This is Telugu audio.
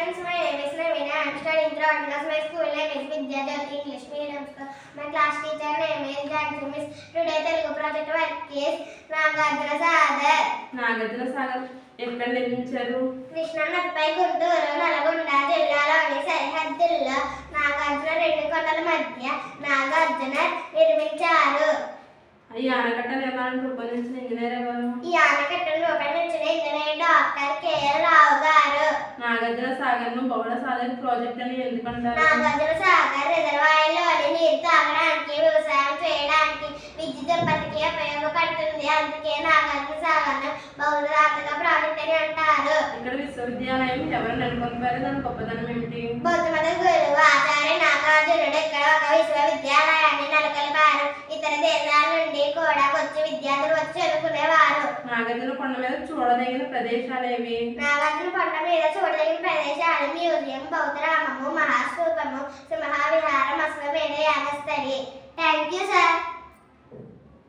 friends, my name is Navina. I am studying third class. My school name is Vidya Jyoti English Medium School. My class teacher name is Jansi Miss. Today Telugu project work is Nagarjuna Sagar. Nagarjuna Sagar ఎక్కడ నిర్మించారు? కృష్ణా నదిపై గుంటూరు, నల్గొండ జిల్లాలోని సరిహద్దుల్లో నాగార్జున రెండు కొండల మధ్య నాగార్జున నిర్మించారు. ఈ ఆనకట్ట నిర్మాణం రూపొందించిన ఇంజనీర్ ఎవరు? ఈ ఆనకట్టను రూపొందించిన ఇంజనీర్ డాక్టర్ కెఎల్ రావు గారు. నాగార్జున సాగర్ ను బహుళ సాధక ప్రాజెక్ట్ అని ఎందుకంటారు? నాగార్జున సాగర్ రిజర్వాయర్లోని నీరు తాగడానికి, వ్యవసాయం చేయడానికి, విద్యుత్ ఉత్పత్తికి ఉపయోగపడుతుంది. అందుకే నాగార్జున సాగర్ బహుళ సాధక ప్రాజెక్ట్ అని అంటారు. ఇక్కడ విశ్వవిద్యాలయం ఎవరు నెలకొల్పారు? దాని గొప్పదనం ఏమిటి? బౌద్ధమత గురువు ఆచార్య నాగార్జునుడు ఇక్కడ ఒక విశ్వవిద్యాలయాన్ని నెలకొల్పారు. ఇతర దేశాల నుండి కూడా వచ్చి విద్యార్థులు వచ్చి చదువుకునేవారు. నాగార్జున కొండ మీద చూడదగిన ప్రదేశాలు ఏవి? నాగార్జున కొండ మీద చూడదగిన ప్రదేశాలు మ్యూజియం, బౌద్ధరామము, మహాస్తూపము, సింహవిహారం, అశ్వమేధ యాగస్థలి. Thank you sir.